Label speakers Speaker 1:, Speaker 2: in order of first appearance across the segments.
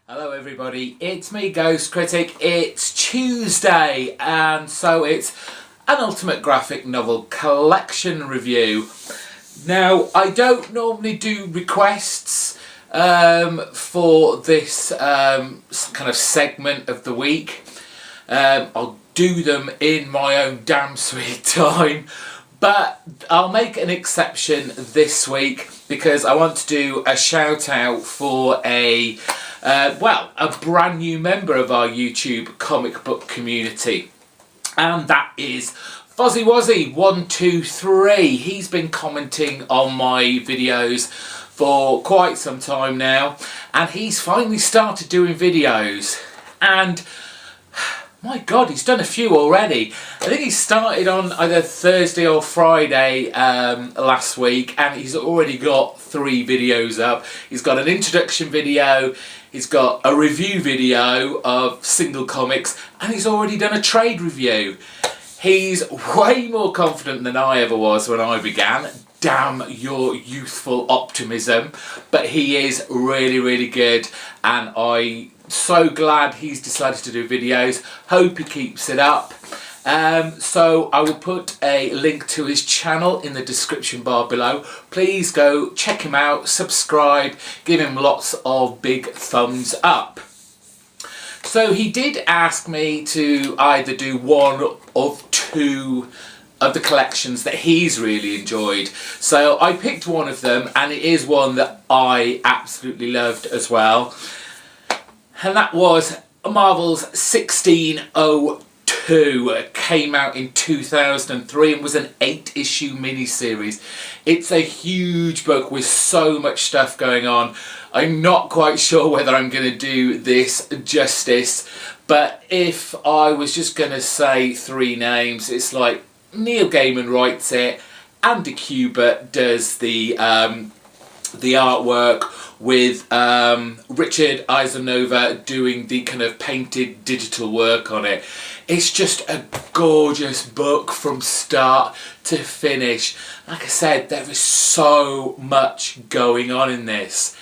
Speaker 1: Hello everybody, it's me Ghost Critic. It's Tuesday and so it's an Ultimate Graphic Novel Collection review. Now I don't normally do requests for this kind of segment of the week. I'll do them in my own damn sweet time, but I'll make an exception this week because I want to do a shout out for a brand new member of our YouTube comic book community, and that is Fozzy Wozzy 123. He's been commenting on my videos for quite some time now, and he's finally started doing videos, and my god, he's done a few already. I think he started on either Thursday or Friday last week, and he's already got 3 videos up. He's got an introduction video, he's got a review video of single comics, and he's already done a trade review. He's way more confident than I ever was when I began. Damn your youthful optimism. But he is really, really good, and I'm so glad he's decided to do videos. Hope he keeps it up. So I will put a link to his channel in the description bar below. Please go check him out, subscribe, give him lots of big thumbs up. So he did ask me to either do one of 2 of the collections that he's really enjoyed. So I picked one of them, and it is one that I absolutely loved as well. And that was Marvel's 1602. It came out in 2003 and was an 8-issue miniseries. It's a huge book with so much stuff going on. I'm not quite sure whether I'm going to do this justice, but if I was just going to say 3 names, it's like Neil Gaiman writes it, Andy Kubert does the artwork, with Richard Eisenhower doing the kind of painted digital work on it. It's just a gorgeous book from start to finish. Like I said, there is so much going on in this.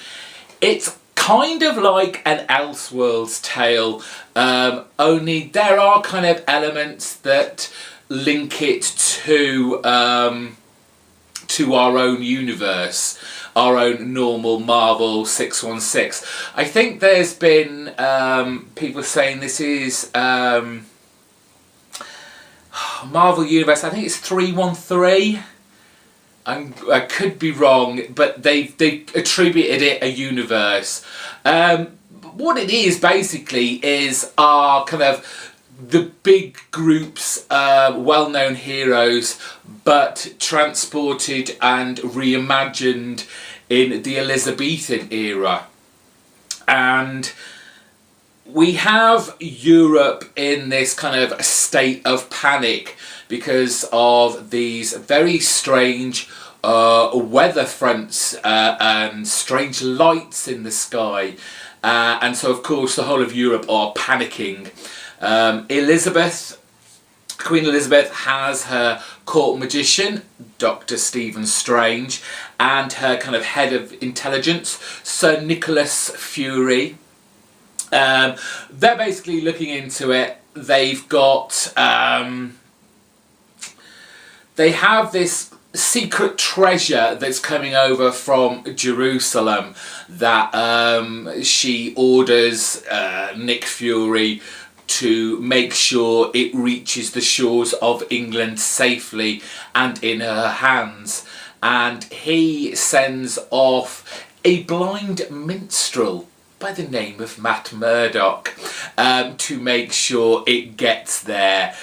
Speaker 1: It's kind of like an Elseworlds tale, only there are kind of elements that link it to our own universe, our own normal Marvel 616. I think there's been people saying this is Marvel Universe, I think it's 313. I could be wrong, but they attributed it a universe. What it is basically is our kind of the big groups, well-known heroes, but transported and reimagined in the Elizabethan era. And we have Europe in this kind of state of panic because of these very strange weather fronts and strange lights in the sky. And so of course the whole of Europe are panicking. Queen Elizabeth has her court magician, Dr. Stephen Strange, and her kind of head of intelligence, Sir Nicholas Fury. They're basically looking into it. They've got they have this secret treasure that's coming over from Jerusalem that she orders Nick Fury to make sure it reaches the shores of England safely and in her hands. And he sends off a blind minstrel by the name of Matt Murdock to make sure it gets there.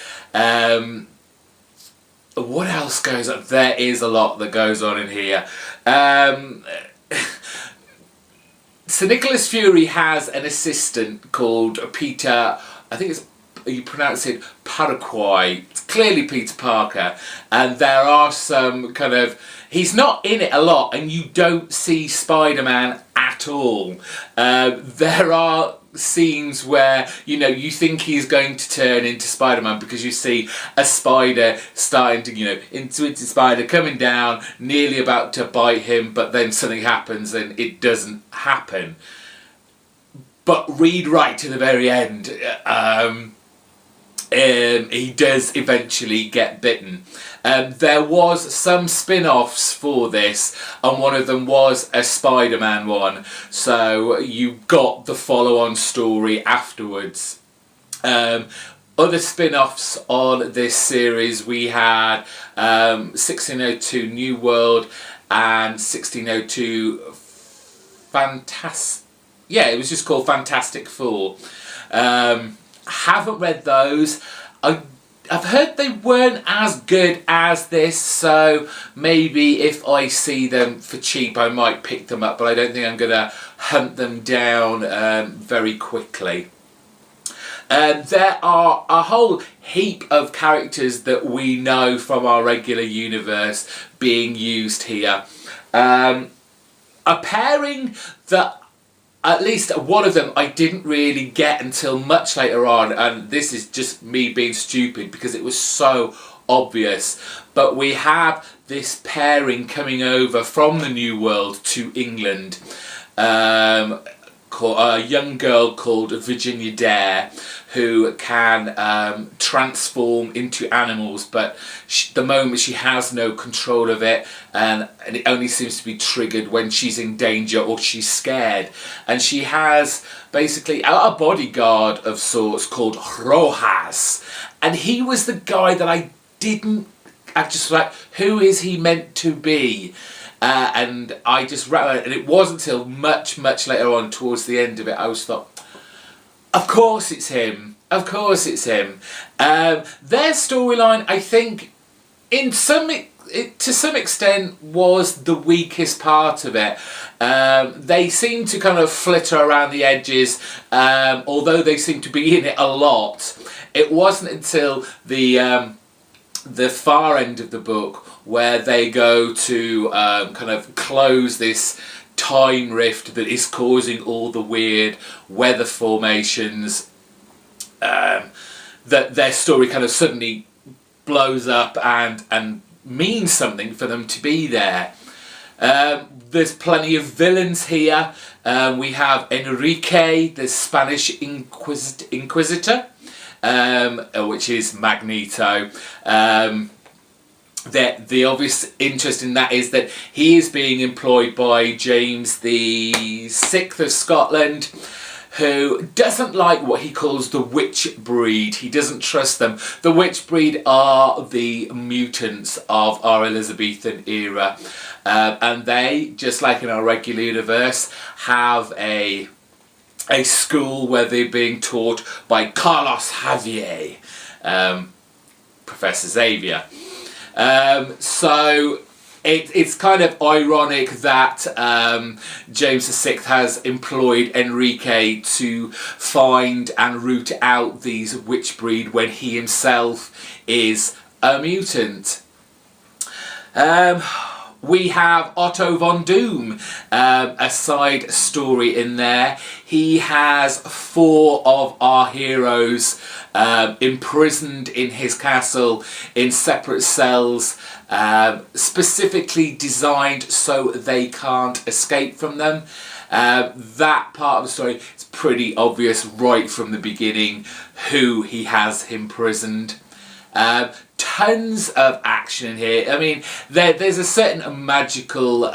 Speaker 1: What else goes on? There is a lot that goes on in here. Sir Nicholas Fury has an assistant called Peter, I think you pronounce it Paraquai. It's clearly Peter Parker, and there are some kind of, he's not in it a lot, and you don't see Spider-Man at all. There are scenes where, you know, you think he's going to turn into Spider-Man because you see a spider starting to, you know, into spider coming down, nearly about to bite him, but then something happens and it doesn't happen. But read right to the very end, he does eventually get bitten. There was some spin-offs for this, and one of them was a Spider-Man one, so you got the follow-on story afterwards. Other spin-offs on this series, we had 1602 New World and 1602 it was just called Fantastic Four. Haven't read those. I've heard they weren't as good as this, so maybe if I see them for cheap I might pick them up, but I don't think I'm going to hunt them down very quickly. There are a whole heap of characters that we know from our regular universe being used here. A pairing that at least one of them I didn't really get until much later on, and this is just me being stupid because it was so obvious, but we have this pairing coming over from the New World to England, a young girl called Virginia Dare, who can transform into animals, but the moment she has no control of it, and it only seems to be triggered when she's in danger or she's scared. And she has basically a bodyguard of sorts called Rojas, and he was the guy that I just like, who is he meant to be? And I just and it wasn't until much later on towards the end of it I was thought, of course it's him, of course it's him. Their storyline, I think, to some extent was the weakest part of it. They seem to kind of flitter around the edges, although they seem to be in it a lot. It wasn't until the far end of the book where they go to kind of close this time rift that is causing all the weird weather formations, that their story kind of suddenly blows up and means something for them to be there. There's plenty of villains here. We have Enrique, the Spanish Inquisitor, which is Magneto. The obvious interest in that is that he is being employed by James the Sixth of Scotland, who doesn't like what he calls the witch breed. He doesn't trust them. The witch breed are the mutants of our Elizabethan era, and they, just like in our regular universe, have a school where they're being taught by Carlos Xavier, Professor Xavier. So it's kind of ironic that James VI has employed Enrique to find and root out these witch breed when he himself is a mutant. We have Otto von Doom, a side story in there. He has 4 of our heroes imprisoned in his castle in separate cells, specifically designed so they can't escape from them. That part of the story is pretty obvious right from the beginning who he has imprisoned. Tons of action in here. I mean, there's a certain magical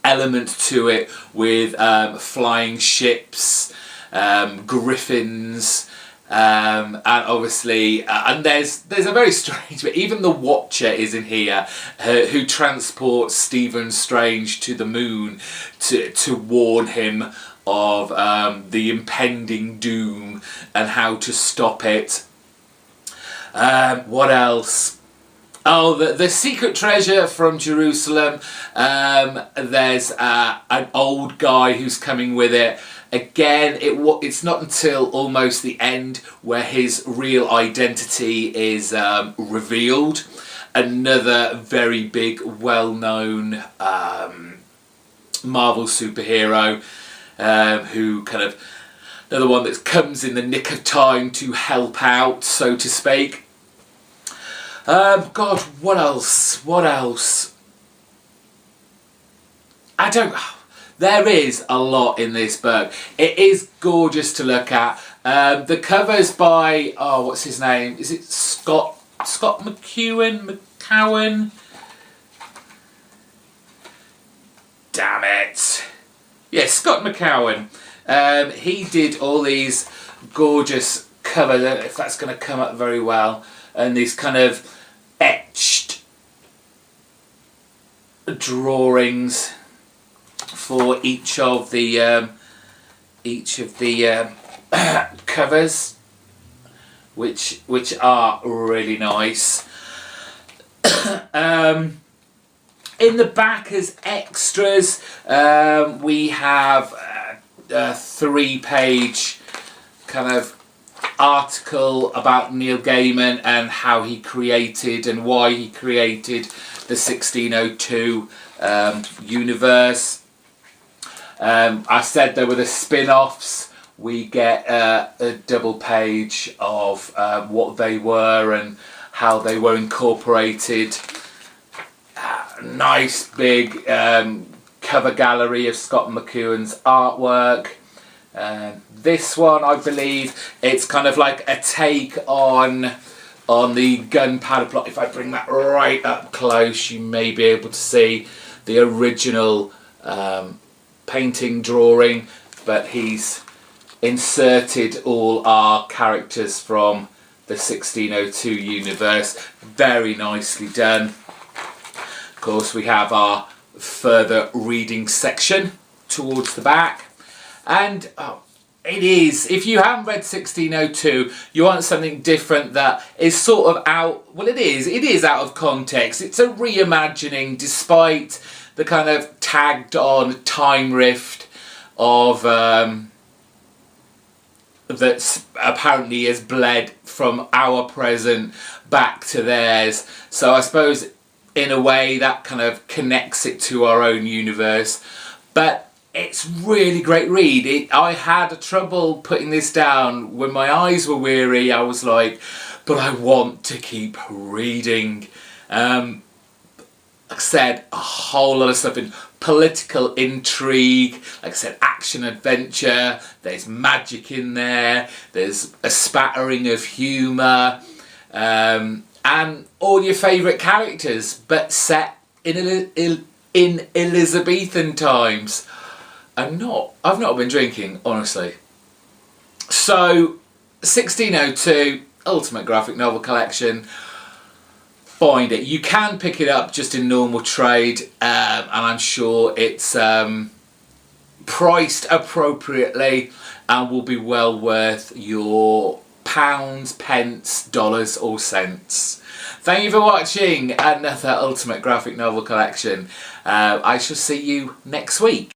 Speaker 1: element to it with flying ships, griffins, and obviously, and there's a very strange bit. Even the Watcher is in here, who transports Stephen Strange to the moon to warn him of the impending doom and how to stop it. What else? Oh, the secret treasure from Jerusalem. There's an old guy who's coming with it. Again, it's not until almost the end where his real identity is revealed. Another very big, well-known Marvel superhero. who kind of another one that comes in the nick of time to help out, so to speak. God, what else? What else? There is a lot in this book. It is gorgeous to look at. The cover's by, oh, what's his name? Is it Scott McCowan? Damn it. Yeah, Scott McCowan. He did all these gorgeous covers, I don't know if that's going to come up very well, and these kind of etched drawings for each of the covers, which are really nice. In the back as extras, we have a 3-page kind of article about Neil Gaiman and how he created and why he created the 1602 universe. I said there were the spin-offs. We get a double page of what they were and how they were incorporated. Nice big cover gallery of Scott McCowan's artwork. This one, I believe, it's kind of like a take on the Gunpowder Plot. If I bring that right up close, you may be able to see the original painting drawing, but he's inserted all our characters from the 1602 universe. Very nicely done. Of course, we have our further reading section towards the back, and it is, if you haven't read 1602, you want something different that is sort of out, well, it is out of context. It's a reimagining, despite the kind of tagged on time rift of that apparently has bled from our present back to theirs. So I suppose in a way that kind of connects it to our own universe. But it's really great read. I had trouble putting this down. When my eyes were weary, I was like, but I want to keep reading. Like I said, a whole lot of stuff in political intrigue, like I said, action adventure, there's magic in there, there's a spattering of humour, and all your favourite characters, but set in Elizabethan times. I've not been drinking, honestly. So, 1602, Ultimate Graphic Novel Collection. Find it. You can pick it up just in normal trade, and I'm sure it's priced appropriately and will be well worth your pounds, pence, dollars or cents. Thank you for watching another Ultimate Graphic Novel Collection. I shall see you next week.